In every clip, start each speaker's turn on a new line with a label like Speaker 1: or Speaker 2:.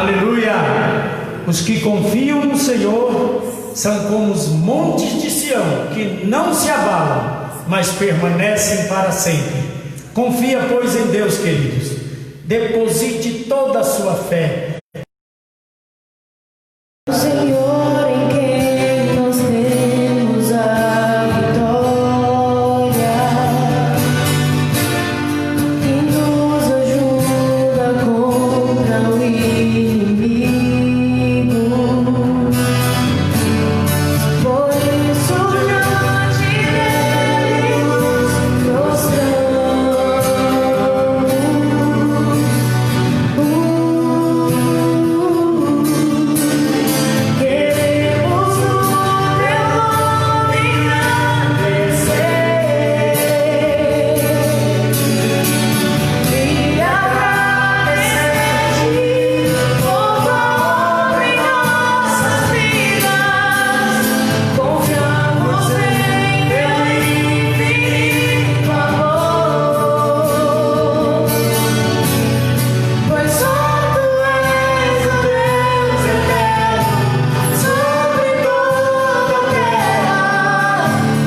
Speaker 1: Aleluia! Os que confiam no Senhor são como os montes de Sião, que não se abalam, mas permanecem para sempre. Confia, pois, em Deus, queridos. Deposite toda a sua fé.
Speaker 2: O Senhor em quem nós temos a vitória, que nos ajuda contra o inimigo. Por isso diante dele nos prostramos. Queremos o teu nome engrandecer e agradecer-te por tua obra em nossas vidas. Confiamos em teu infinito amor, pois só tu és o Deus eterno sobre toda a terra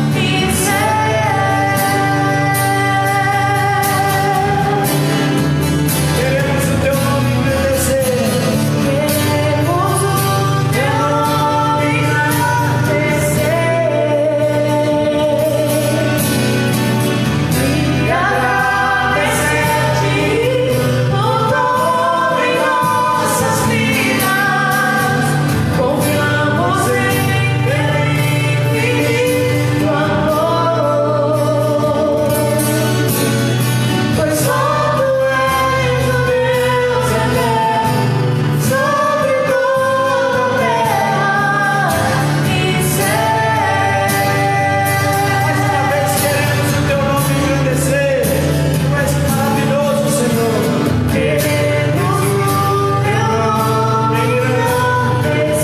Speaker 2: e céu.
Speaker 1: Queremos o teu nome engrandecer.
Speaker 2: Queremos o teu nome engrandecer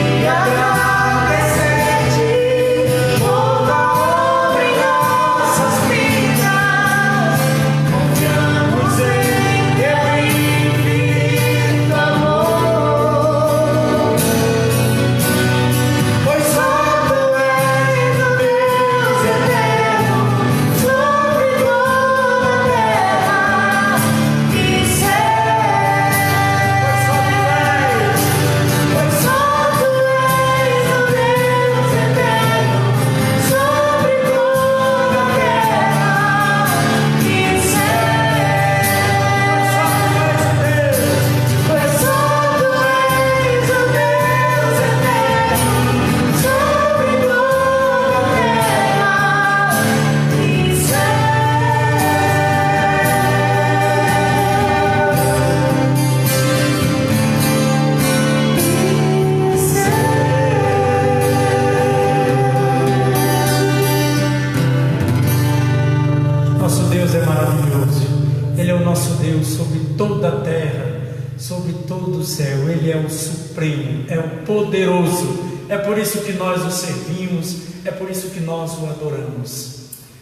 Speaker 2: e agradecer-te por tua obra em nossas vidas. Confiamos em teu infinito amor, pois só tu és o Deus eterno sobre toda a terra e céu.
Speaker 1: Mais uma vez queremos o teu nome engrandecer. Tu és maravilhoso, Senhor.
Speaker 2: Queremos o teu nome engrandecer e agradecer-te por tua obra em nossas vidas. Confiamos em teu infinito amor, pois só tu és o Deus eterno sobre toda a terra e céu. Pois só tu és o Deus eterno sobre toda a terra e céu. Pois só tu és o Deus eterno sobre toda a terra e
Speaker 1: Nosso Deus é maravilhoso. Ele é o nosso Deus sobre toda a terra, sobre todo o céu. Ele é o supremo, é o poderoso. É por isso que nós o servimos, é por isso que nós o adoramos.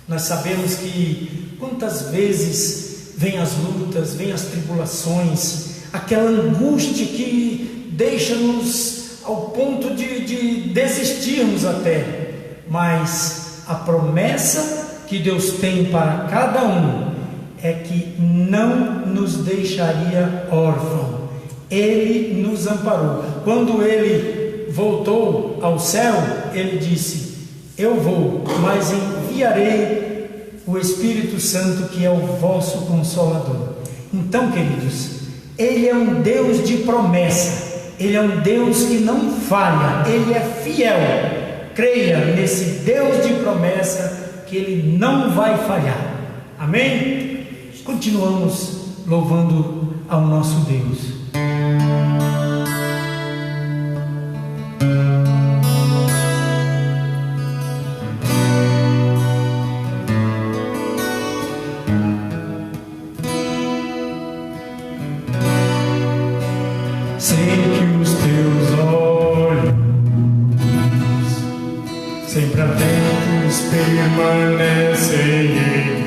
Speaker 1: Nós sabemos que quantas vezes vêm as lutas, vêm as tribulações, aquela angústia que deixa-nos ao ponto de desistirmos até. Mas a promessa que Deus tem para cada um é que não nos deixaria órfão. Ele nos amparou. Quando ele voltou ao céu, ele disse: eu vou, mas enviarei o Espírito Santo, que é o vosso Consolador. Então, queridos, ele é um Deus de promessa. Ele é um Deus que não falha. Ele é fiel. Creia nesse Deus de promessa, que Ele não vai falhar. Amém? Continuamos louvando ao nosso Deus. Sei que os teus olhos, sempre atentos, permanecem em mim.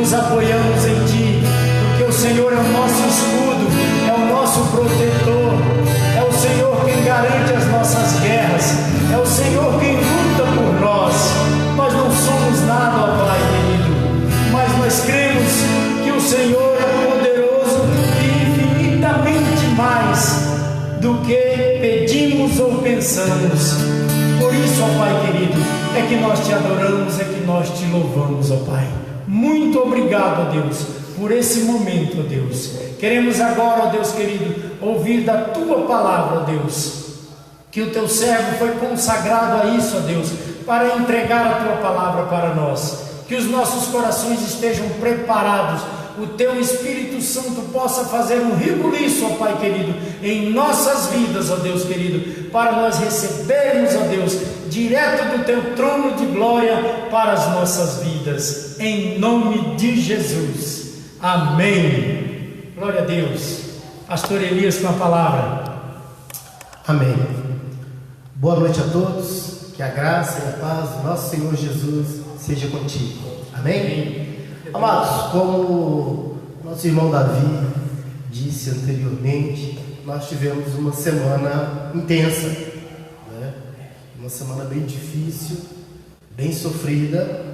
Speaker 1: nos apoiamos em Ti, porque o Senhor é o nosso escudo, é o nosso protetor, é o Senhor quem garante as nossas guerras, é o Senhor quem luta por nós. Nós não somos nada, ó Pai querido, mas nós cremos que o Senhor é poderoso e infinitamente mais do que pedimos ou pensamos. Por isso, ó Pai querido, é que nós Te adoramos, é que nós Te louvamos, ó Pai. Muito obrigado, ó Deus, por esse momento, ó Deus. Queremos agora, ó Deus querido, ouvir da Tua palavra, ó Deus, que o Teu servo foi consagrado a isso, ó Deus, para entregar a Tua palavra para nós. Que os nossos corações estejam preparados, o Teu Espírito Santo possa fazer um rebuliço, ó Pai querido, em nossas vidas, ó Deus querido, para nós recebermos, ó Deus, direto do Teu trono de glória para as nossas vidas, em nome de Jesus, amém. Glória a Deus. Pastor Elias com a palavra.
Speaker 3: Amém. Boa noite a todos, que a graça e a paz do nosso Senhor Jesus seja contigo, amém? Amados, como nosso irmão Davi disse anteriormente, nós tivemos uma semana intensa, né? Uma semana bem difícil, bem sofrida,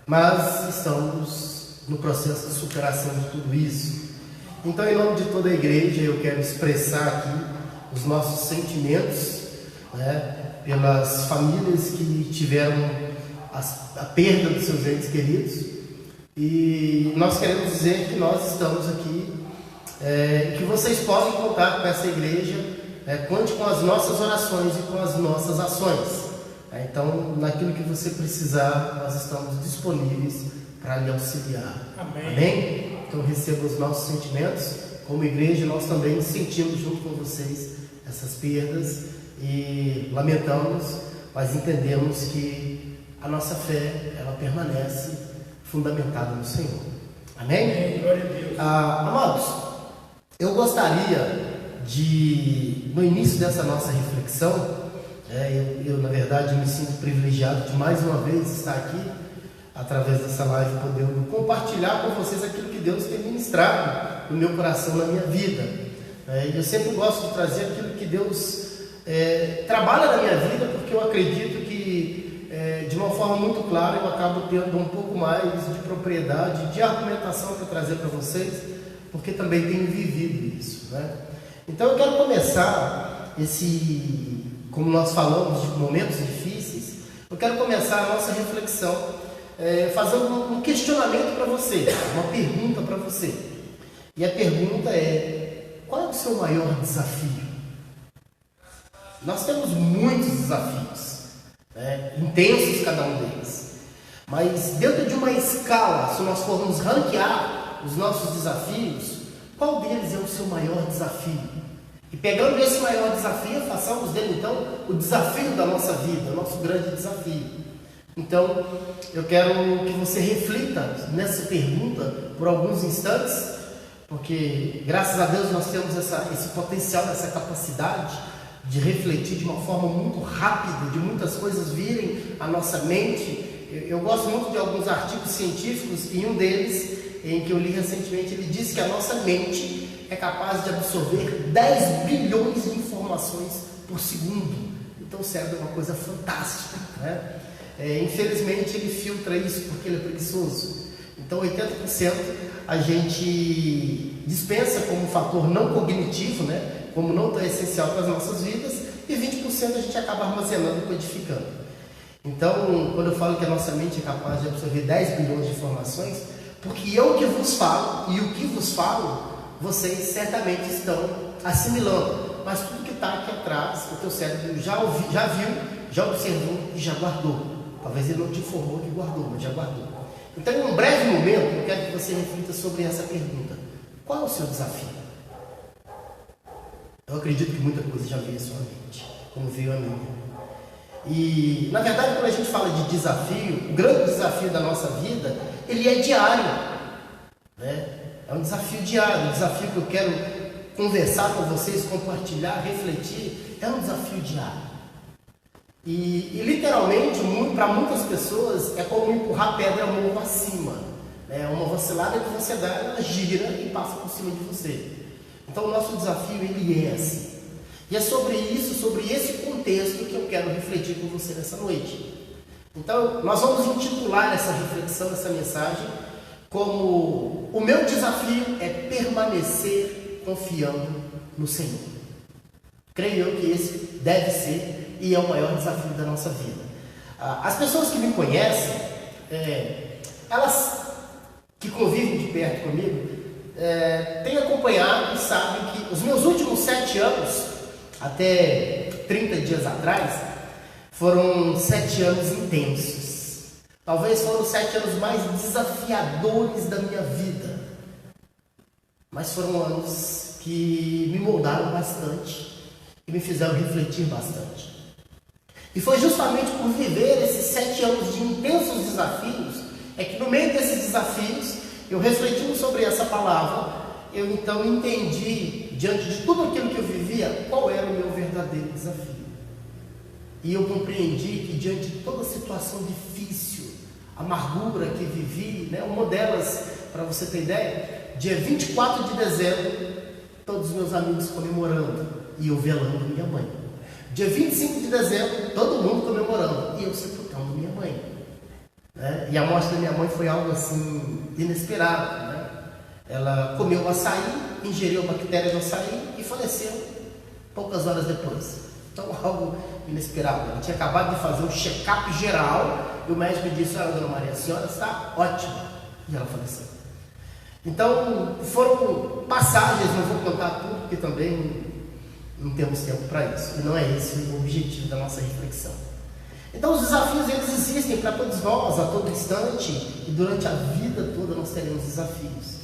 Speaker 3: mas estamos no processo de superação de tudo isso. Então, em nome de toda a igreja, eu quero expressar aqui os nossos sentimentos, né, pelas famílias que tiveram a perda dos seus entes queridos, e nós queremos dizer que nós estamos aqui, que vocês podem contar com essa igreja, conte com as nossas orações e com as nossas ações. Então, naquilo que você precisar, nós estamos disponíveis para lhe auxiliar.
Speaker 1: Amém.
Speaker 3: Amém? Então, receba os nossos sentimentos. Como igreja, nós também sentimos junto com vocês essas perdas e lamentamos, mas entendemos que a nossa fé, ela permanece fundamentada no Senhor. Amém?
Speaker 1: Amém. Glória a Deus.
Speaker 3: Amados, eu gostaria de, no início dessa nossa reflexão, eu na verdade me sinto privilegiado de mais uma vez estar aqui, através dessa live, podendo compartilhar com vocês aquilo que Deus tem ministrado no meu coração, na minha vida. Eu sempre gosto de trazer aquilo que Deus trabalha na minha vida, porque eu acredito que, de uma forma muito clara, eu acabo tendo um pouco mais de propriedade, de argumentação para trazer para vocês, porque também tenho vivido isso, né? Então eu quero começar como nós falamos de momentos difíceis, eu quero começar a nossa reflexão fazendo um questionamento para você, uma pergunta para você. E a pergunta é: qual é o seu maior desafio? Nós temos muitos desafios, intensos cada um deles, mas dentro de uma escala, se nós formos ranquear os nossos desafios, qual deles é o seu maior desafio? E pegando esse maior desafio, façamos dele então o desafio da nossa vida, o nosso grande desafio. Então, eu quero que você reflita nessa pergunta por alguns instantes, porque graças a Deus nós temos esse potencial, essa capacidade de refletir de uma forma muito rápida, de muitas coisas virem à nossa mente. Eu gosto muito de alguns artigos científicos, e um deles, em que eu li recentemente, ele diz que a nossa mente é capaz de absorver 10 bilhões de informações por segundo. Então o cérebro é uma coisa fantástica, né? Infelizmente ele filtra isso porque ele é preguiçoso. Então 80% a gente dispensa como um fator não cognitivo, né? Como não tão essencial para as nossas vidas, e 20% a gente acaba armazenando e codificando. Então, quando eu falo que a nossa mente é capaz de absorver 10 bilhões de informações, porque eu que vos falo e o que vos falo, vocês certamente estão assimilando, mas tudo que está aqui atrás, o teu cérebro já viu, já observou e já guardou. Talvez ele não te informou que guardou, mas já guardou. Então, em um breve momento, eu quero que você reflita sobre essa pergunta: qual é o seu desafio? Eu acredito que muita coisa já veio à sua mente, como veio a minha. E, na verdade, quando a gente fala de desafio, o grande desafio da nossa vida, ele é diário, né? É um desafio diário, um desafio que eu quero conversar com vocês, compartilhar, refletir, é um desafio diário. E literalmente, para muitas pessoas, é como empurrar pedra morro acima. É uma vacilada que você dá, ela gira e passa por cima de você. Então o nosso desafio, ele é assim. E é sobre isso, sobre esse contexto que eu quero refletir com você nessa noite. Então, nós vamos intitular essa reflexão, essa mensagem, como o meu desafio é permanecer confiando no Senhor. Creio eu que esse deve ser e é o maior desafio da nossa vida. As pessoas que me conhecem, elas que convivem de perto comigo, têm acompanhado e sabem que os meus últimos 7 anos, até 30 dias atrás, foram 7 anos intensos. Talvez foram os 7 anos mais desafiadores da minha vida. Mas foram anos que me moldaram bastante e me fizeram refletir bastante. E foi justamente por viver esses 7 anos de intensos desafios, é que no meio desses desafios, eu refletindo sobre essa palavra, eu então entendi, diante de tudo aquilo que eu vivia, qual era o meu verdadeiro desafio. E eu compreendi que diante de toda situação difícil, amargura que vivi, uma delas, para você ter ideia, dia 24 de dezembro, todos os meus amigos comemorando e eu velando minha mãe. Dia 25 de dezembro, todo mundo comemorando e eu sepultando minha mãe. E a morte da minha mãe foi algo assim inesperado. Ela comeu o açaí, ingeriu a bactéria do açaí e faleceu poucas horas depois. Então, algo inesperado. Ela tinha acabado de fazer um check-up geral e o médico disse: olha, dona Maria, a senhora está ótima. E ela faleceu. Então, foram passagens, não vou contar tudo, porque também não temos tempo para isso. E não é esse o objetivo da nossa reflexão. Então, os desafios, eles existem para todos nós, a todo instante, e durante a vida toda nós teremos desafios.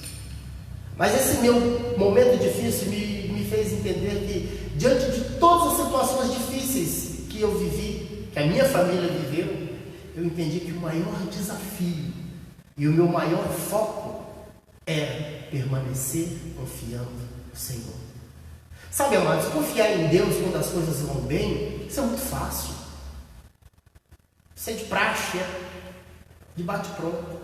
Speaker 3: Mas esse meu momento difícil me fez entender que, diante de todas as situações difíceis que eu vivi, que a minha família viveu, eu entendi que o maior desafio e o meu maior foco é permanecer confiando no Senhor. Sabe, amados, confiar em Deus quando as coisas vão bem, isso é muito fácil. Isso é de praxe, de bate-pronto.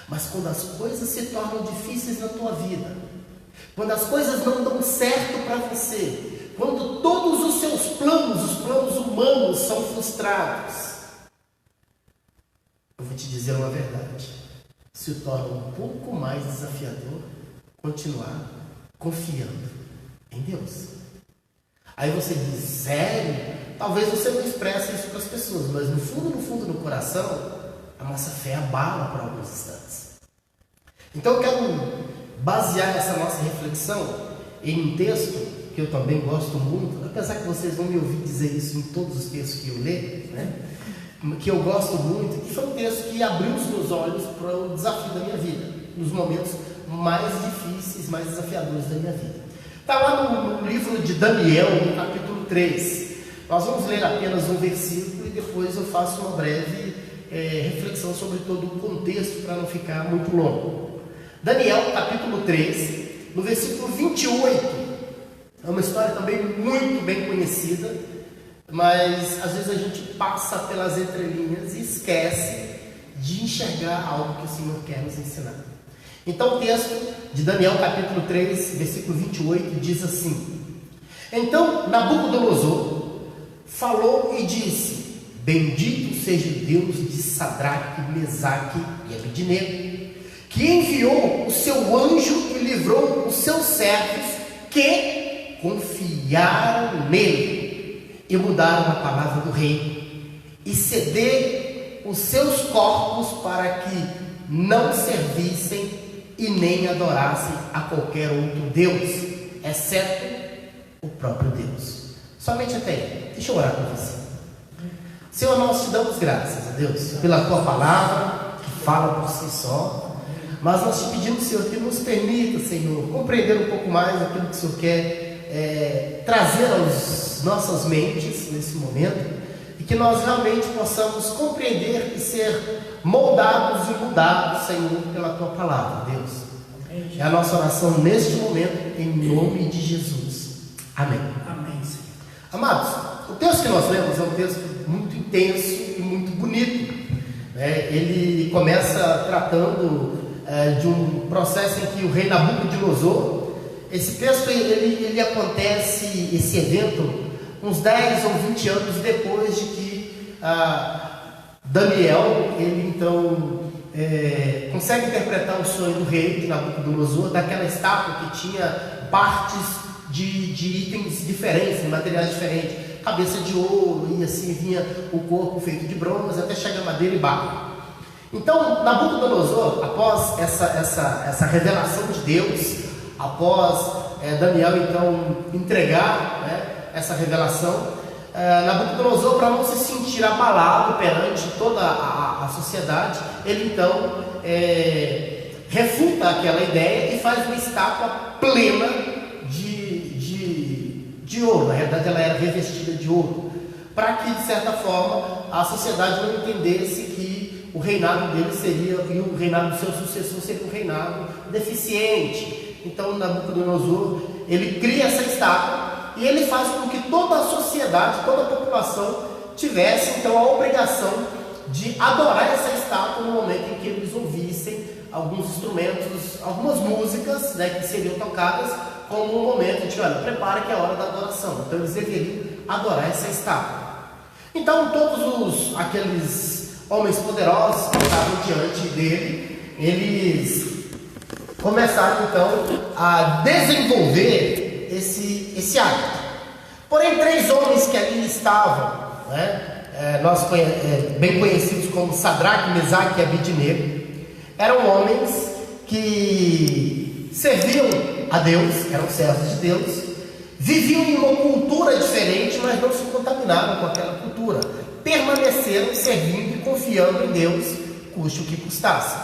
Speaker 3: Mas quando as coisas se tornam difíceis na tua vida, quando as coisas não dão certo para você, quando todos os seus planos, os planos humanos são frustrados, eu vou te dizer uma verdade, se torna um pouco mais desafiador continuar confiando em Deus. Aí você diz: sério? Talvez você não expresse isso para as pessoas, mas no fundo, no coração, a nossa fé abala por alguns instantes. Então eu quero basear essa nossa reflexão em um texto que eu também gosto muito, apesar que vocês vão me ouvir dizer isso em todos os textos que eu leio, que eu gosto muito, que foi um texto que abriu os meus olhos para o desafio da minha vida, nos momentos mais difíceis, mais desafiadores da minha vida. Está lá no livro de Daniel, no capítulo 3. Nós vamos ler apenas um versículo e depois eu faço uma breve reflexão sobre todo o contexto para não ficar muito longo. Daniel, capítulo 3, no versículo 28, é uma história também muito bem conhecida, mas às vezes a gente passa pelas entrelinhas e esquece de enxergar algo que o Senhor quer nos ensinar. Então o texto de Daniel, capítulo 3, versículo 28, diz assim: então Nabucodonosor falou e disse: bendito seja o Deus de Sadraque, Mesaque e Abednego, que enviou o seu anjo e livrou os seus servos que confiaram nele e mudaram a palavra do rei e cederam os seus corpos para que não servissem e nem adorassem a qualquer outro Deus, exceto o próprio Deus. Somente até aí. Deixa eu orar por você. Senhor, nós te damos graças, a Deus, pela tua palavra, que fala por si só. Mas nós te pedimos, Senhor, que nos permita, Senhor, compreender um pouco mais aquilo que o Senhor quer trazer às nossas mentes nesse momento, e que nós realmente possamos compreender e ser moldados e mudados, Senhor, pela tua palavra, Deus. É a nossa oração neste momento, em nome de Jesus. Amém.
Speaker 1: Amém, Senhor.
Speaker 3: Amados, o texto que nós lemos é um texto muito intenso e muito bonito. Ele começa tratando de um processo em que o rei Nabucodonosor, esse texto ele acontece, esse evento, uns 10 ou 20 anos depois de que Daniel, ele então consegue interpretar o sonho do rei de Nabucodonosor, daquela estátua que tinha partes de itens diferentes, materiais diferentes, cabeça de ouro, e assim vinha o corpo feito de bronze, até chegar madeira e barro. Então, Nabucodonosor, após essa revelação de Deus, após Daniel então entregar essa revelação, Nabucodonosor, para não se sentir abalado perante toda a sociedade, ele então refuta aquela ideia e faz uma estátua plena de ouro. Na realidade, ela era revestida de ouro, para que, de certa forma, a sociedade não entendesse que o reinado dele seria, e o reinado do seu sucessor seria um reinado deficiente. Então, Nabucodonosor, ele cria essa estátua e ele faz com que toda a sociedade, toda a população tivesse então a obrigação de adorar essa estátua no momento em que eles ouvissem alguns instrumentos, algumas músicas que seriam tocadas como um momento de, olha, prepara que é a hora da adoração. Então eles deveriam adorar essa estátua. Então todos aqueles homens poderosos que estavam diante dele, eles começaram então a desenvolver esse hábito. Porém, 3 homens que ali estavam, bem conhecidos como Sadraque, Mesaque e Abidnego, eram homens que serviam a Deus, eram servos de Deus, viviam em uma cultura diferente, mas não se contaminaram com aquela cultura, permaneceram servindo e confiando em Deus, custe o que custasse.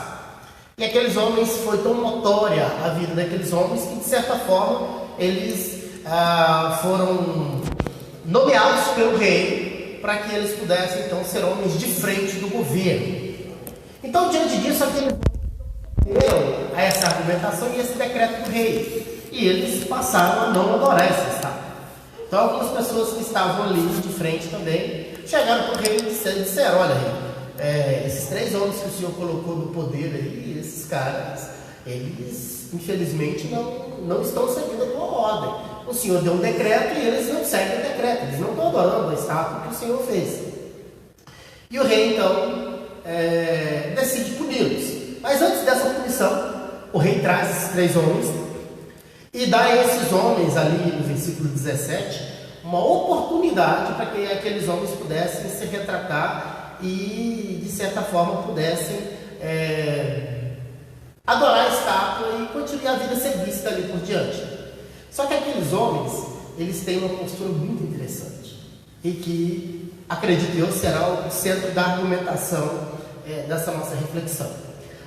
Speaker 3: E aqueles homens, foi tão notória a vida daqueles homens que, de certa forma, eles foram nomeados pelo rei para que eles pudessem então ser homens de frente do governo. Então, diante disso, aqueles deram a essa argumentação e esse decreto do rei, e eles passaram a não adorar essa estátua. Então, algumas pessoas que estavam ali de frente também chegaram para o rei e disseram: olha, rei, esses 3 homens que o senhor colocou no poder aí, esses caras, eles infelizmente não estão seguindo a tua ordem. O senhor deu um decreto e eles não seguem o decreto, eles não estão adorando a estátua que o senhor fez. E o rei então decide puni-los. Mas antes dessa punição, o rei traz esses 3 homens e dá a esses homens ali no versículo 17 uma oportunidade para que aqueles homens pudessem se retratar e de certa forma pudessem adorar a estátua e continuar a vida ser vista ali por diante. Só que aqueles homens, eles têm uma postura muito interessante e que, acredito eu, será o centro da argumentação dessa nossa reflexão.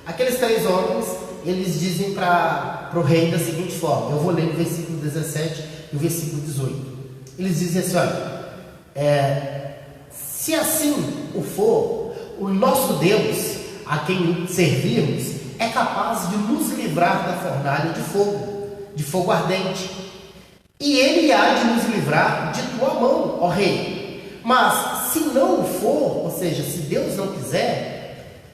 Speaker 3: Aqueles 3 homens, eles dizem para o rei da seguinte forma, eu vou ler o versículo 17 e o versículo 18. Eles dizem assim: olha, se assim o for, o nosso Deus, a quem servirmos, é capaz de nos livrar da fornalha de fogo ardente, e ele há de nos livrar de tua mão, ó rei. Mas se não o for, ou seja, se Deus não quiser,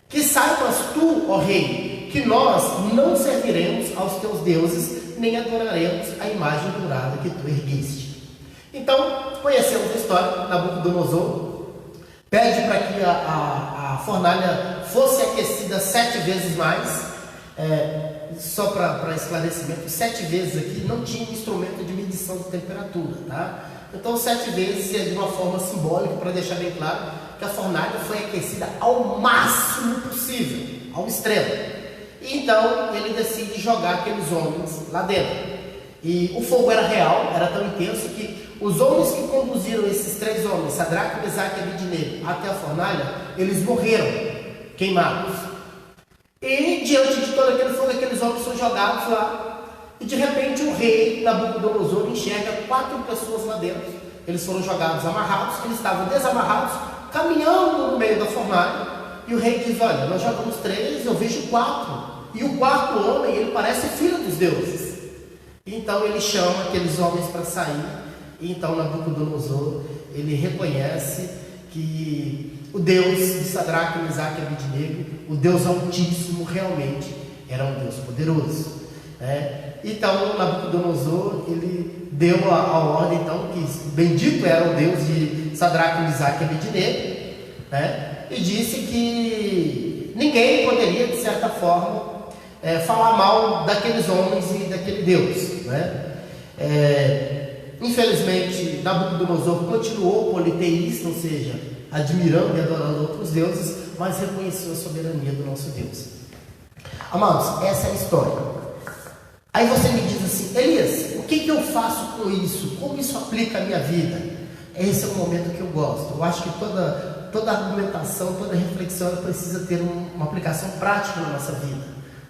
Speaker 3: que saibas tu, ó rei, que nós não serviremos aos teus deuses, nem adoraremos a imagem dourada que tu erguiste. Então, conhecemos a história. Nabucodonosor pede para que a fornalha fosse aquecida 7 vezes mais. Só para esclarecimento, 7 vezes aqui não tinha um instrumento de medição de temperatura, tá? Então 7 vezes é de uma forma simbólica, para deixar bem claro que a fornalha foi aquecida ao máximo possível, ao extremo. E então ele decide jogar aqueles homens lá dentro. E o fogo era real, era tão intenso que os homens que conduziram esses 3 homens, Sadraque, Mesaque e Abidnego, até a fornalha, eles morreram queimados. E diante de todo aquele fogo, aqueles homens são jogados lá. E de repente o rei Nabucodonosor enxerga 4 pessoas lá dentro. Eles foram jogados amarrados, eles estavam desamarrados, caminhando no meio da fornalha. E o rei diz: olha, nós jogamos 3, eu vejo 4. E o 4º homem, ele parece filho dos deuses. Então ele chama aqueles homens para sair. E então Nabucodonosor, ele reconhece que o Deus de Sadraque, Mesaque e Abednego, o Deus Altíssimo, realmente era um Deus poderoso, né? Então Nabucodonosor, ele deu a ordem, então, que bendito era o Deus de Sadraque, Mesaque e Abednego, né? E disse que ninguém poderia, de certa forma, falar mal daqueles homens e daquele Deus, né? Infelizmente, Nabucodonosor continuou politeísta, ou seja, admirando e adorando outros deuses, mas reconheceu a soberania do nosso Deus. Amados, essa é a história. Aí você me diz assim: Elias, o que eu faço com isso? Como isso aplica à minha vida? Esse é o momento que eu gosto. Eu acho que toda argumentação, toda reflexão, ela precisa ter uma aplicação prática na nossa vida.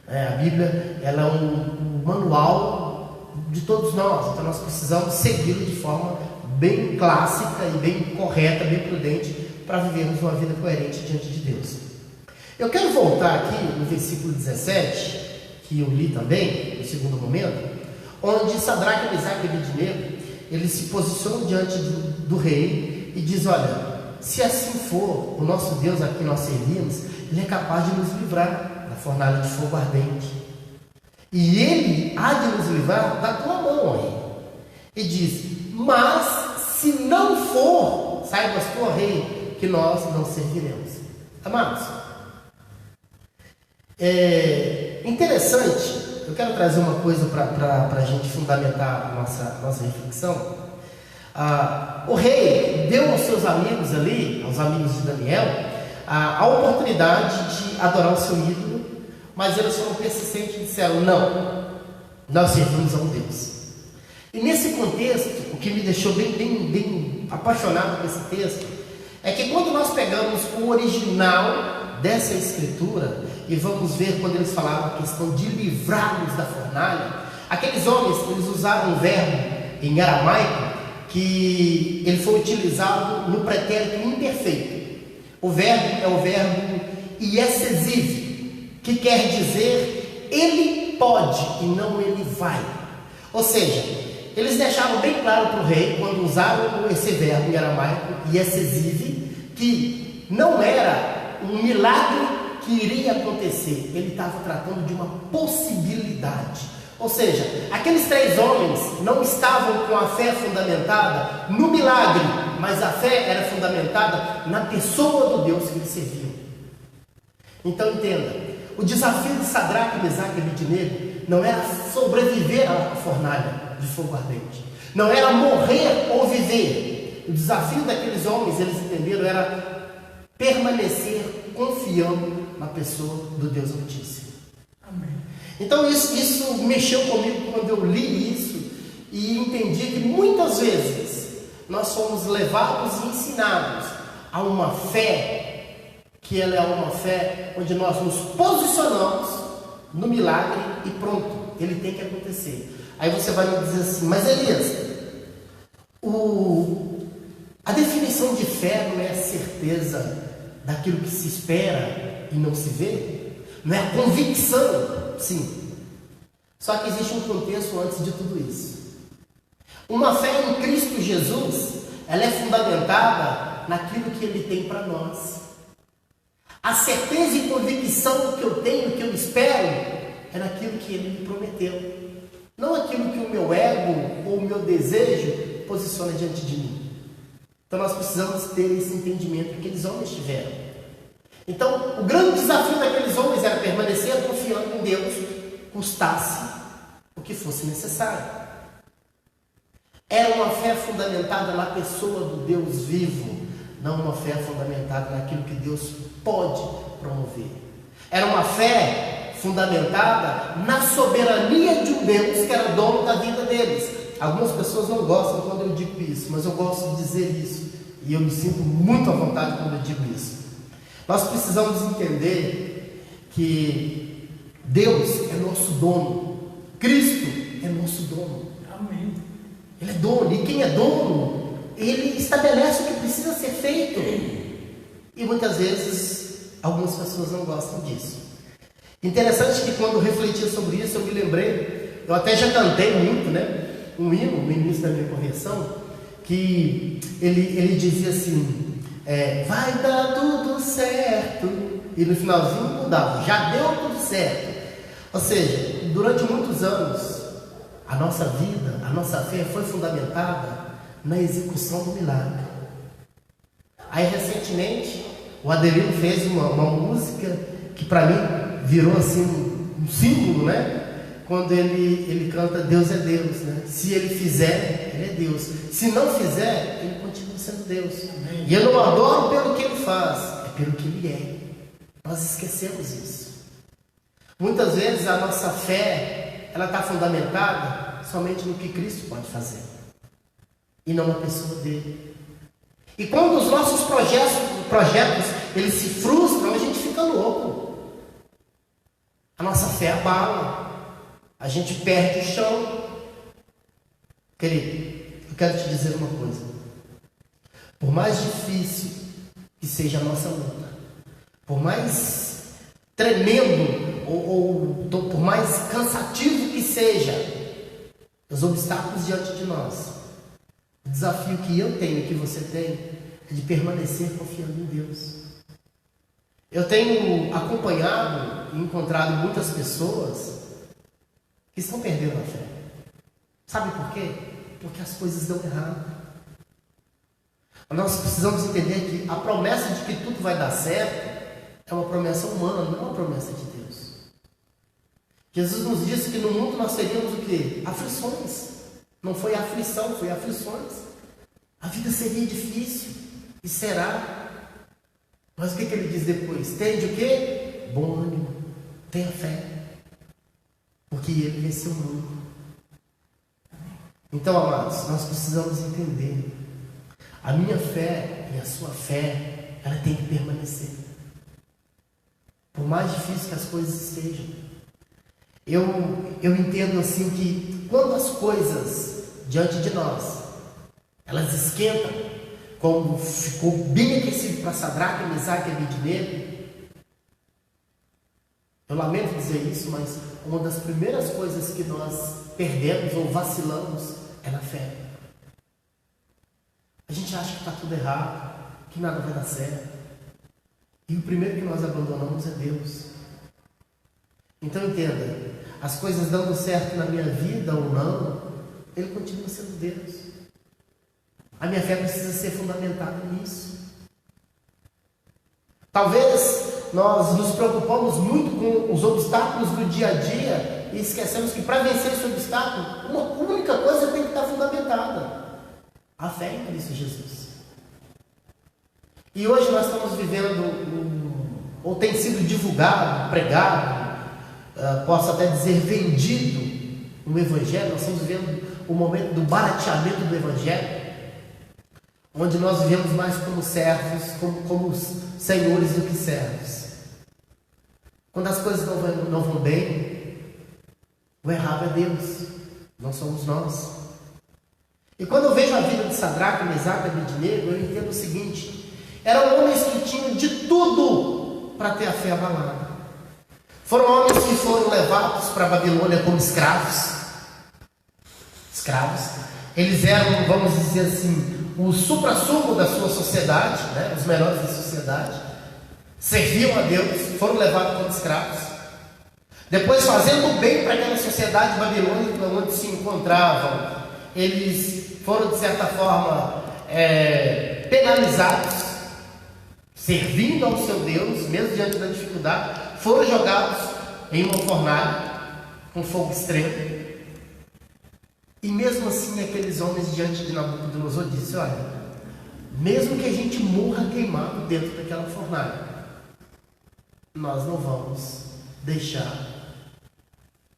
Speaker 3: A Bíblia, ela é um manual de todos nós, então nós precisamos segui-lo de forma bem clássica e bem correta, bem prudente, para vivermos uma vida coerente diante de Deus. Eu quero voltar aqui no versículo 17, que eu li também, no segundo momento, onde Sadraque, Mesaque e Abednego, eles se posicionam diante do rei e diz: olha, se assim for, o nosso Deus a quem nós servimos, ele é capaz de nos livrar da fornalha de fogo ardente, e ele há de nos livrar da tua mão, rei. E diz: mas se não for, saibas tu, ó rei, que nós não serviremos. Amados, interessante. Eu quero trazer uma coisa para a gente fundamentar a nossa reflexão. O rei deu aos seus amigos ali, aos amigos de Daniel, a oportunidade de adorar o seu ídolo, mas eles foram persistentes e disseram: não, nós servimos a um Deus. E nesse contexto, o que me deixou bem apaixonado por esse texto, é que quando nós pegamos o original dessa escritura, e vamos ver quando eles falaram a questão de livrar-nos da fornalha, aqueles homens, eles usaram um verbo em aramaico, que ele foi utilizado no pretérito imperfeito. O verbo é o verbo iesesive, que quer dizer ele pode e não ele vai. Ou seja, eles deixaram bem claro para o rei, quando usaram esse verbo em aramaico iesesive, que não era um milagre que iria acontecer, ele estava tratando de uma possibilidade. Ou seja, aqueles três homens não estavam com a fé fundamentada no milagre, mas a fé era fundamentada na pessoa do Deus que eles serviam. Então entenda, o desafio de Sadraque, Mesaque e Abednego não era sobreviver à fornalha de fogo ardente, não era morrer ou viver. O desafio daqueles homens, eles entenderam, era permanecer confiando na pessoa do Deus Altíssimo.
Speaker 1: Amém.
Speaker 3: Então isso mexeu comigo quando eu li isso e entendi que muitas vezes nós somos levados e ensinados a uma fé, que ela é uma fé onde nós nos posicionamos no milagre e pronto, ele tem que acontecer. Aí você vai me dizer assim: mas Elias, a definição de fé não é a certeza daquilo que se espera e não se vê? Não é a convicção? Sim. Só que existe um contexto antes de tudo isso. Uma fé em Cristo Jesus, ela é fundamentada naquilo que Ele tem para nós. A certeza e convicção que eu tenho, que eu espero, é naquilo que Ele me prometeu. Não aquilo que o meu ego ou o meu desejo posiciona diante de mim. Então nós precisamos ter esse entendimento que aqueles homens tiveram. Então, o grande desafio daqueles homens era permanecer confiando em Deus, custasse o que fosse necessário. Era uma fé fundamentada na pessoa do Deus vivo, não uma fé fundamentada naquilo que Deus pode promover. Era uma fé fundamentada na soberania de um Deus que era dono da vida deles. Algumas pessoas não gostam quando eu digo isso, mas eu gosto de dizer isso, e eu me sinto muito à vontade quando eu digo isso. Nós precisamos entender que Deus é nosso dono, Cristo é nosso dono.
Speaker 1: Amém.
Speaker 3: Ele é dono, e quem é dono, ele estabelece o que precisa ser feito. E muitas vezes, algumas pessoas não gostam disso. Interessante que quando eu refletia sobre isso, eu me lembrei, eu até já cantei muito, né? Um hino no início da minha conversão, que ele dizia assim: vai dar tudo certo. E no finalzinho mudava, já deu tudo certo. Ou seja, durante muitos anos, a nossa vida, a nossa fé foi fundamentada na execução do milagre. Aí recentemente, o Adelino fez uma música que para mim virou assim um símbolo, né? Quando ele canta Deus é Deus, né? Se ele fizer, ele é Deus. Se não fizer, ele continua sendo Deus.
Speaker 1: Amém.
Speaker 3: E eu não adoro pelo que ele faz, é pelo que ele é. Nós esquecemos isso. Muitas vezes a nossa fé, ela está fundamentada somente no que Cristo pode fazer e não na pessoa dele. E quando os nossos projetos eles se frustram, a gente fica louco. A nossa fé abala. A gente perde o chão. Querido, eu quero te dizer uma coisa. Por mais difícil que seja a nossa luta, por mais tremendo ou por mais cansativo que seja os obstáculos diante de nós, o desafio que eu tenho e que você tem é de permanecer confiando em Deus. Eu tenho acompanhado e encontrado muitas pessoas que estão perdendo a fé. Sabe por quê? Porque as coisas dão errado. Nós precisamos entender que a promessa de que tudo vai dar certo é uma promessa humana, não é uma promessa de Deus. Jesus nos disse que no mundo nós teríamos o quê? Aflições. Não foi aflição, foi aflições. A vida seria difícil e será. Mas o que ele diz depois? Tende o quê? Bom ânimo, tenha fé, porque ele venceu o mundo. Então, amados, nós precisamos entender. A minha fé e a sua fé, ela tem que permanecer. Por mais difícil que as coisas estejam. Eu entendo assim que quando as coisas diante de nós, elas esquentam, como ficou bem aquecido para Sadraque, Mesaque e Abednego. Eu lamento dizer isso, mas uma das primeiras coisas que nós perdemos ou vacilamos é na fé. A gente acha que está tudo errado, que nada vai dar certo. E o primeiro que nós abandonamos é Deus. Então entenda, as coisas dando certo na minha vida ou não, Ele continua sendo Deus. A minha fé precisa ser fundamentada nisso. Talvez nós nos preocupamos muito com os obstáculos do dia a dia e esquecemos que para vencer esse obstáculo, uma única coisa tem que estar fundamentada: a fé em Cristo Jesus. E hoje nós estamos vivendo, ou tem sido divulgado, pregado, posso até dizer vendido, no Evangelho. Nós estamos vivendo o momento do barateamento do Evangelho, onde nós vivemos mais como servos, como senhores do que servos. Quando as coisas não vão bem, o errado é Deus, não somos nós. E quando eu vejo a vida de Sadraque, Mesaque e Abednego, eu entendo o seguinte: eram homens que tinham de tudo para ter a fé abalada. Foram homens que foram levados para a Babilônia como escravos. Eles eram, vamos dizer assim, o supra-sumo da sua sociedade, né? Os melhores da sociedade. Serviam a Deus, foram levados como escravos. Depois, fazendo bem para aquela sociedade babilônica onde se encontravam, eles foram, de certa forma, penalizados, servindo ao seu Deus, mesmo diante da dificuldade, foram jogados em uma fornalha com fogo extremo. E mesmo assim, aqueles homens diante de Nabucodonosor disseram: olha, mesmo que a gente morra queimado dentro daquela fornalha, nós não vamos deixar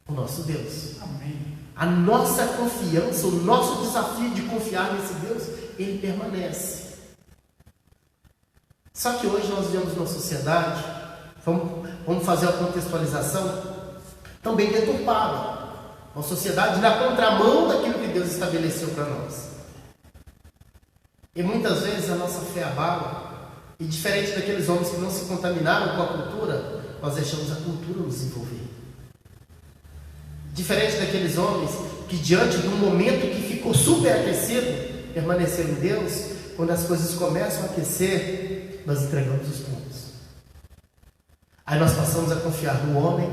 Speaker 3: o nosso Deus.
Speaker 1: Amém.
Speaker 3: A nossa confiança, o nosso desafio de confiar nesse Deus, ele permanece. Só que hoje nós vivemos numa sociedade, vamos fazer uma contextualização, também deturpada. Uma sociedade na contramão daquilo que Deus estabeleceu para nós. E muitas vezes a nossa fé abala, e diferente daqueles homens que não se contaminaram com a cultura, nós deixamos a cultura nos envolver. Diferente daqueles homens que, diante de um momento que ficou superaquecido, permaneceram em Deus. Quando as coisas começam a aquecer, nós entregamos os pontos. Aí nós passamos a confiar no homem,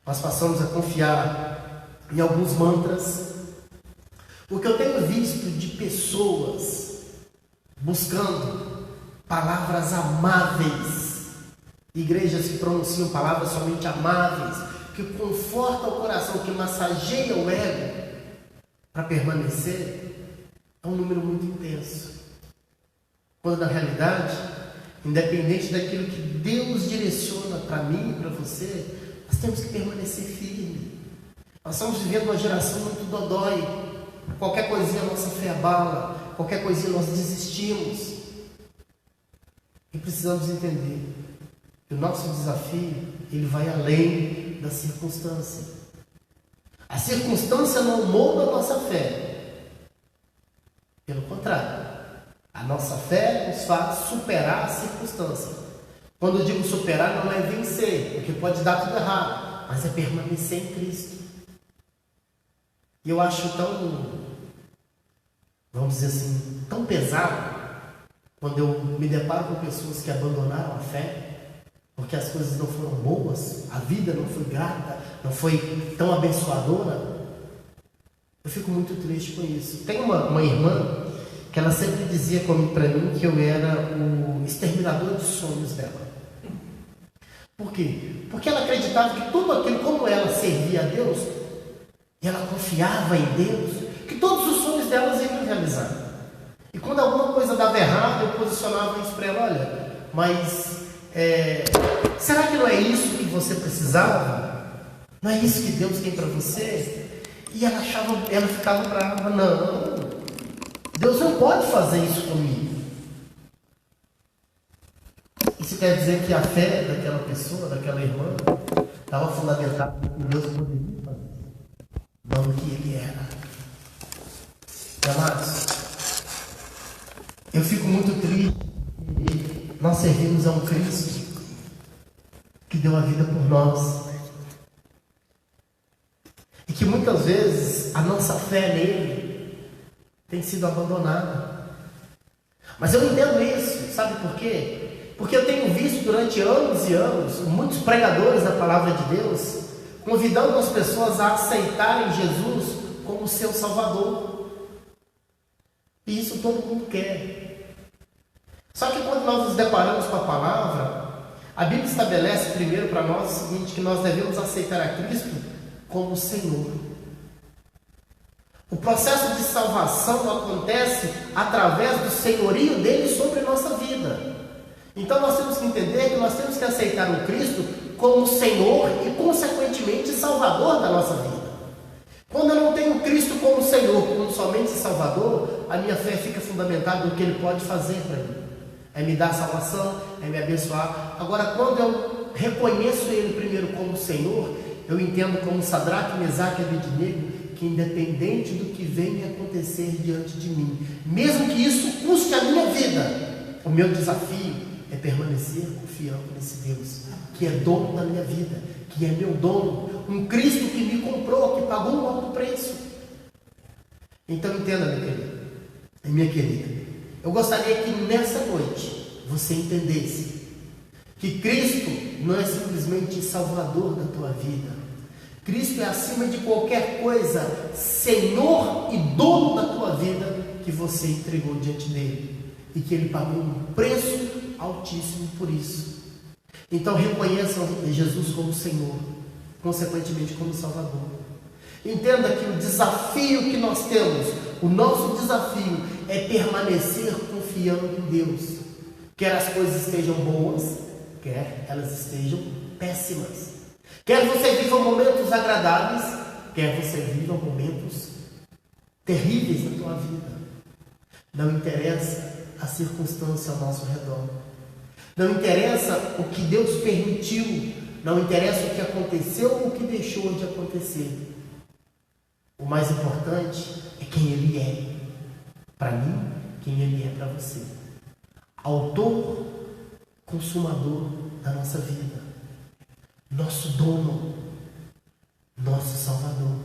Speaker 3: nós passamos a confiar em alguns mantras. O que eu tenho visto de pessoas buscando palavras amáveis, igrejas que pronunciam palavras somente amáveis, que confortam o coração, que massageiam o ego para permanecer, é um número muito intenso. Quando na realidade, independente daquilo que Deus direciona para mim e para você, nós temos que permanecer firme. Nós estamos vivendo uma geração muito dodói. Qualquer coisinha nossa fé abala, qualquer coisinha nós desistimos. E precisamos entender que o nosso desafio, ele vai além da circunstância. A circunstância não molda a nossa fé. Pelo contrário, a nossa fé nos faz superar a circunstância. Quando eu digo superar, não é vencer, porque pode dar tudo errado, mas é permanecer em Cristo. E eu acho tão, vamos dizer assim, tão pesado quando eu me deparo com pessoas que abandonaram a fé, porque as coisas não foram boas, a vida não foi grata, não foi tão abençoadora. Eu fico muito triste com isso. Tem uma irmã que ela sempre dizia para mim que eu era o exterminador de sonhos dela. Por quê? Porque ela acreditava que tudo aquilo, como ela servia a Deus, e ela confiava em Deus, que todos os sonhos delas iriam realizar. E quando alguma coisa dava errado, eu posicionava isso para ela: olha, mas será que não é isso que você precisava? Não é isso que Deus tem para você? E ela ficava brava: não, Deus não pode fazer isso comigo. Isso quer dizer que a fé daquela pessoa, daquela irmã, estava fundamentada em Deus poderia fazer isso, não no que Ele era. Amados, eu fico muito triste que nós servimos a um Cristo que deu a vida por nós, e que muitas vezes a nossa fé nele tem sido abandonada. Mas eu entendo isso, sabe por quê? Porque eu tenho visto durante anos e anos muitos pregadores da palavra de Deus convidando as pessoas a aceitarem Jesus como seu Salvador. E isso todo mundo quer. Só que quando nós nos deparamos com a palavra, a Bíblia estabelece primeiro para nós o seguinte: que nós devemos aceitar a Cristo como Senhor. O processo de salvação acontece através do senhorio dele sobre a nossa vida. Então nós temos que entender que nós temos que aceitar o Cristo como Senhor e consequentemente Salvador da nossa vida. Quando eu não tenho Cristo como Senhor, como somente Salvador, a minha fé fica fundamentada no que Ele pode fazer para mim. É me dar salvação, é me abençoar. Agora, quando eu reconheço Ele primeiro como Senhor, eu entendo como Sadraque, Mesaque e Abednego, que independente do que venha acontecer diante de mim, mesmo que isso custe a minha vida, o meu desafio é permanecer confiando nesse Deus, que é dono da minha vida, que é meu dono, um Cristo que me comprou, que pagou um alto preço. Então entenda, meu querido e minha querida, eu gostaria que nessa noite você entendesse que Cristo não é simplesmente Salvador da tua vida. Cristo é, acima de qualquer coisa, Senhor e dono da tua vida, que você entregou diante dele e que ele pagou um preço altíssimo por isso. Então reconheçam Jesus como Senhor, consequentemente como Salvador. Entenda que o desafio que nós temos, o nosso desafio é permanecer confiando em Deus, quer as coisas estejam boas, quer elas estejam péssimas. Quer você viva momentos agradáveis, quer você viva momentos terríveis na tua vida. Não interessa a circunstância ao nosso redor. Não interessa o que Deus permitiu. Não interessa o que aconteceu ou o que deixou de acontecer. O mais importante é quem Ele é. Para mim, quem Ele é para você. Autor, consumador da nossa vida. Nosso dono, nosso Salvador.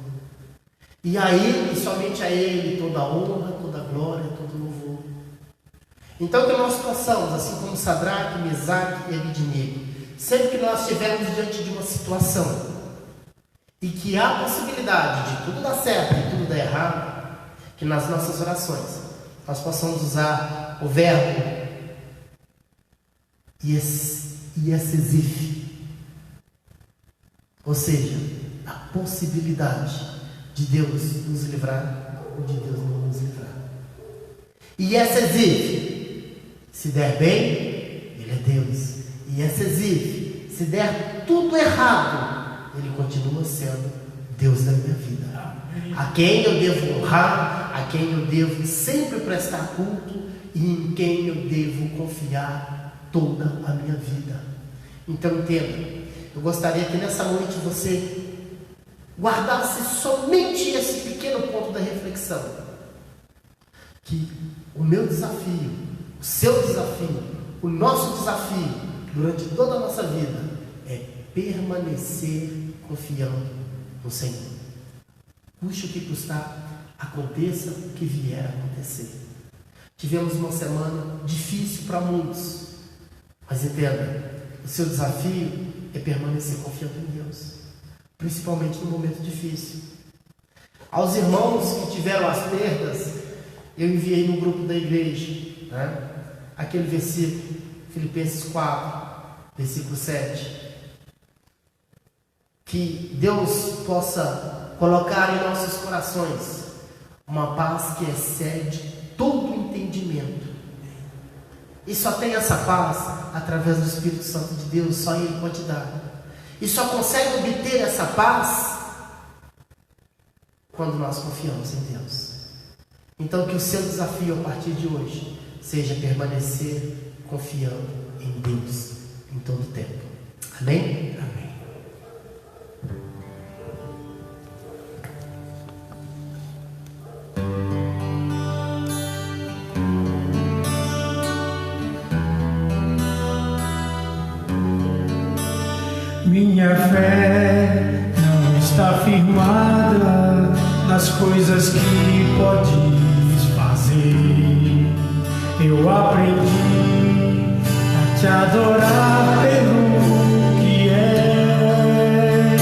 Speaker 3: E a Ele, somente a Ele, toda a honra, toda a glória, todo o louvor. Então que nós possamos, assim como Sadraque, Mesaque e Abednego, sempre que nós estivermos diante de uma situação e que há possibilidade de tudo dar certo e tudo dar errado, que nas nossas orações nós possamos usar o verbo Yesesif, ou seja, a possibilidade de Deus nos livrar ou de Deus não nos livrar. Yesesif, se der bem, Ele é Deus. Yesesif, se der tudo errado, Ele continua sendo Deus da minha vida. A quem eu devo honrar, a quem eu devo sempre prestar culto e em quem eu devo confiar toda a minha vida. Então entenda, eu gostaria que nessa noite você guardasse somente esse pequeno ponto da reflexão, que o meu desafio, o seu desafio, o nosso desafio durante toda a nossa vida é permanecer confiando no Senhor. Custe o que custar, aconteça o que vier a acontecer. Tivemos uma semana difícil para muitos, mas entenda, o seu desafio é permanecer confiando em Deus, principalmente no momento difícil. Aos irmãos que tiveram as perdas, eu enviei no grupo da igreja, aquele versículo, Filipenses 4, versículo 7. Que Deus possa colocar em nossos corações uma paz que excede todo entendimento. E só tem essa paz através do Espírito Santo de Deus, só Ele pode dar. E só consegue obter essa paz quando nós confiamos em Deus. Então que o seu desafio a partir de hoje seja permanecer confiando em Deus em todo o tempo. Amém? Amém.
Speaker 1: Minha fé não está firmada nas coisas que podes fazer. Eu aprendi a te adorar pelo que és.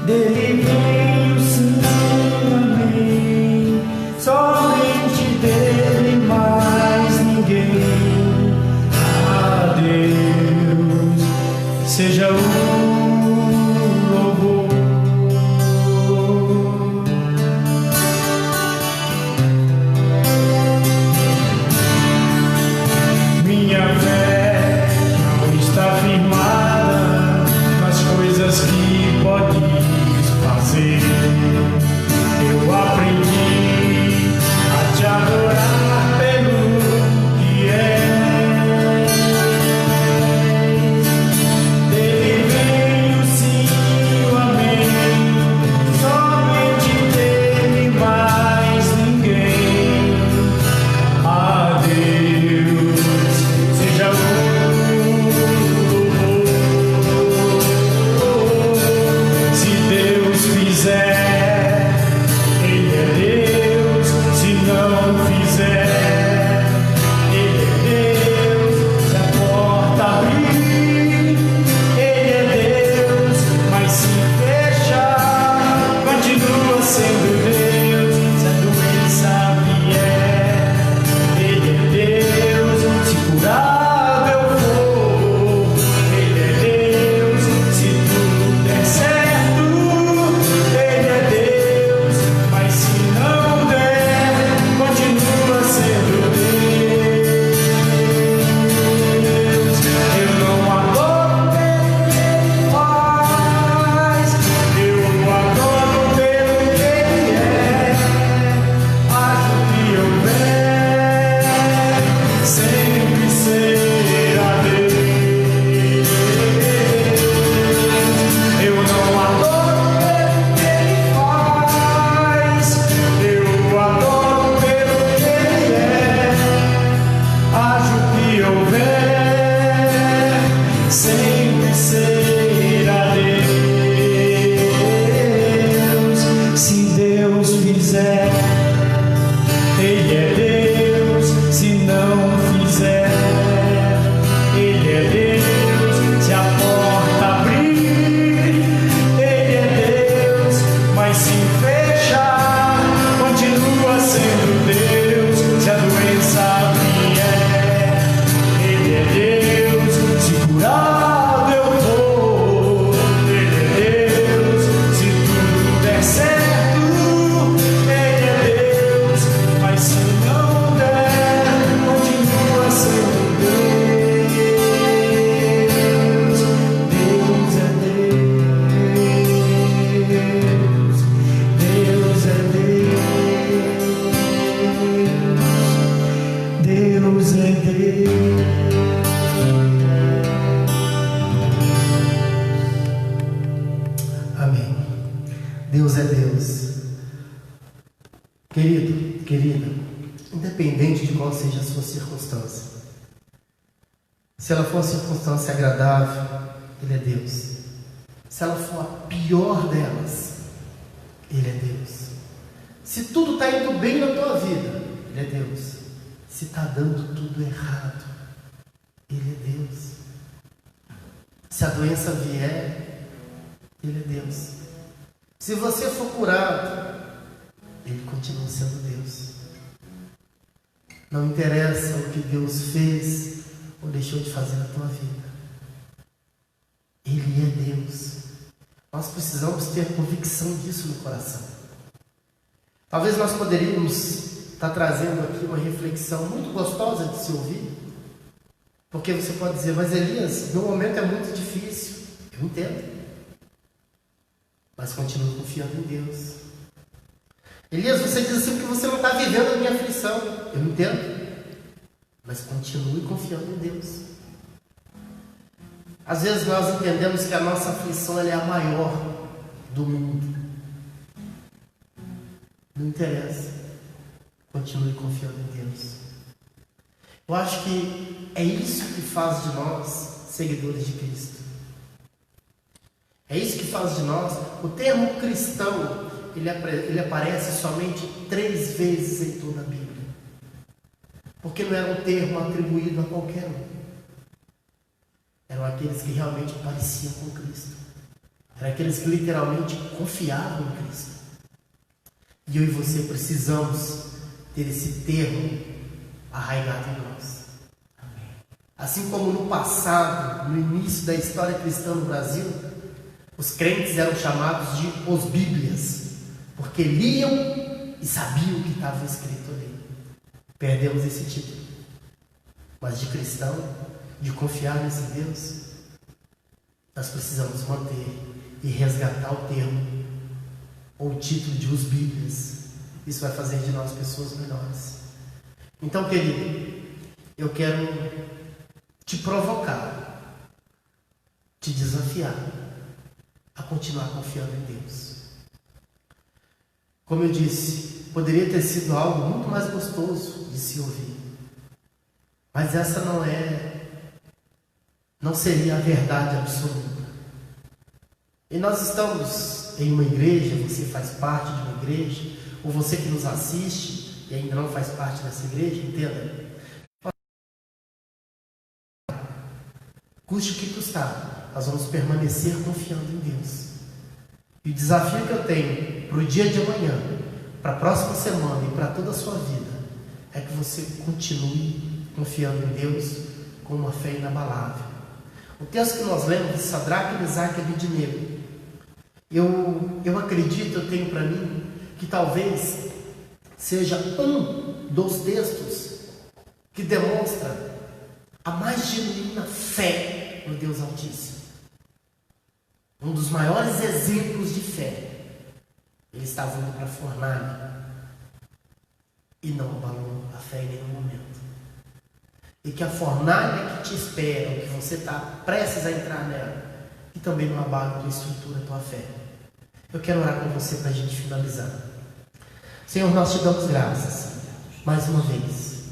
Speaker 1: Dele vem o sim, amém. Somente dele, mais ninguém. A Deus seja o louvor. Minha fé não está firmada nas coisas que podes fazer.
Speaker 3: Amém. Deus é Deus. Querido, querida, independente de qual seja a sua circunstância, se ela for uma circunstância agradável, Ele é Deus. Se ela for a pior delas, Ele é Deus. Se tudo está indo bem na tua vida, Ele é Deus. Se está dando tudo errado, Ele é Deus. Se a doença vier, Ele é Deus. Se você for curado, Ele continua sendo Deus. Não interessa o que Deus fez ou deixou de fazer na tua vida. Ele é Deus. Nós precisamos ter convicção disso no coração. Talvez nós poderíamos estar trazendo aqui uma reflexão muito gostosa de se ouvir. Porque você pode dizer, mas Elias, meu momento é muito difícil. Eu entendo. Mas continuo confiando em Deus. Elias, você diz assim porque você não está vivendo a minha aflição. Eu entendo. Mas continue confiando em Deus. Às vezes nós entendemos que a nossa aflição ela é a maior do mundo. Não interessa. Continue confiando em Deus. Eu acho que é isso que faz de nós seguidores de Cristo. É isso que faz de nós. O termo cristão, ele aparece somente 3 vezes em toda a Bíblia. Porque não era um termo atribuído a qualquer um. Eram aqueles que realmente pareciam com Cristo. Eram aqueles que literalmente confiavam em Cristo. E eu e você precisamos ter esse termo arraigado em nós. Amém. Assim como no passado, no início da história cristã no Brasil, os crentes eram chamados de os Bíblias, porque liam e sabiam o que estava escrito ali. Perdemos esse título. Mas de cristão, de confiar nesse Deus, nós precisamos manter e resgatar o termo ou o título de os Bíblias. Isso vai fazer de nós pessoas melhores. Então, querido, eu quero te provocar, te desafiar a continuar confiando em Deus. Como eu disse, poderia ter sido algo muito mais gostoso de se ouvir, mas essa não seria a verdade absoluta. E nós estamos em uma igreja, você faz parte de uma igreja, ou você que nos assiste e ainda não faz parte dessa igreja, entenda. Custe o que custar, nós vamos permanecer confiando em Deus. E o desafio que eu tenho para o dia de amanhã, para a próxima semana e para toda a sua vida, é que você continue confiando em Deus com uma fé inabalável. O texto que nós lemos de Sadraque, Mesaque e Abednego, eu acredito, eu tenho para mim, que talvez seja um dos textos que demonstra a mais genuína fé no Deus Altíssimo. Um dos maiores exemplos de fé. Ele estava indo para a fornalha e não abalou a fé em nenhum momento. E que a fornalha que te espera, que você está prestes a entrar nela, e também não abala a tua estrutura, a tua fé. Eu quero orar com você para a gente finalizar. Senhor, nós te damos graças, mais uma vez.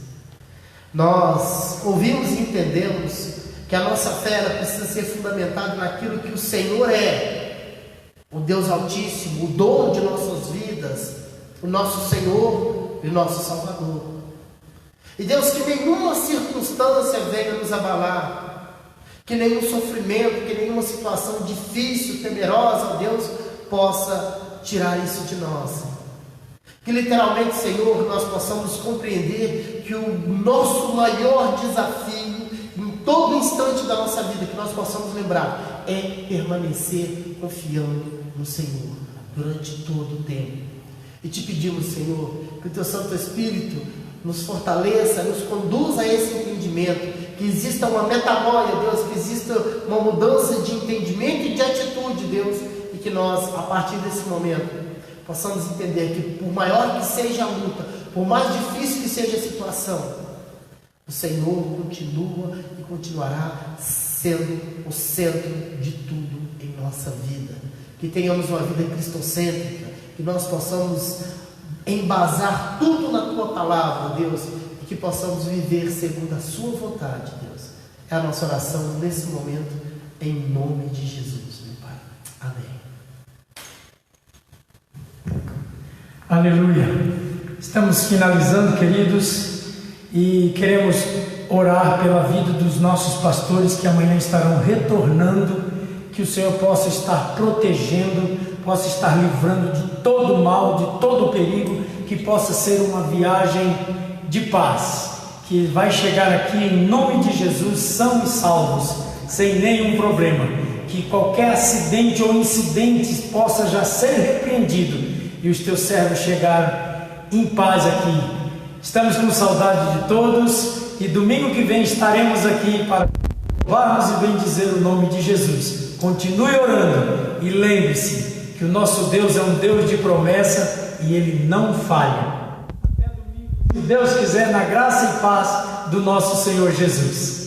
Speaker 3: Nós ouvimos e entendemos que a nossa fé precisa ser fundamentada naquilo que o Senhor é, o Deus Altíssimo, o dono de nossas vidas, o nosso Senhor e o nosso Salvador. E Deus, que nenhuma circunstância venha nos abalar, que nenhum sofrimento, que nenhuma situação difícil, temerosa, ó Deus, possa tirar isso de nós. Que literalmente, Senhor, nós possamos compreender que o nosso maior desafio em todo instante da nossa vida, que nós possamos lembrar, é permanecer confiando no Senhor durante todo o tempo. E te pedimos, Senhor, que o Teu Santo Espírito nos fortaleça, nos conduza a esse entendimento, que exista uma metanoia, Deus, que exista uma mudança de entendimento e de atitude, Deus, e que nós, a partir desse momento, possamos entender que por maior que seja a luta, por mais difícil que seja a situação, o Senhor continua e continuará sendo o centro de tudo em nossa vida. que tenhamos uma vida cristocêntrica, que nós possamos embasar tudo na Tua palavra, Deus, e que possamos viver segundo a Sua vontade, Deus. É a nossa oração nesse momento, em nome de Jesus, meu Pai. Amém.
Speaker 1: Aleluia. Estamos finalizando, queridos, e queremos orar pela vida dos nossos pastores que amanhã estarão retornando, que o Senhor possa estar protegendo, possa estar livrando de todo mal, de todo perigo, que possa ser uma viagem de paz, que vai chegar aqui em nome de Jesus, são e salvos, sem nenhum problema, que qualquer acidente ou incidente possa já ser repreendido e os teus servos chegar em paz aqui. Estamos com saudade de todos e domingo que vem estaremos aqui para louvarmos e bendizer o nome de Jesus. Continue orando e lembre-se que o nosso Deus é um Deus de promessa e Ele não falha. Até domingo, se Deus quiser, na graça e paz do nosso Senhor Jesus.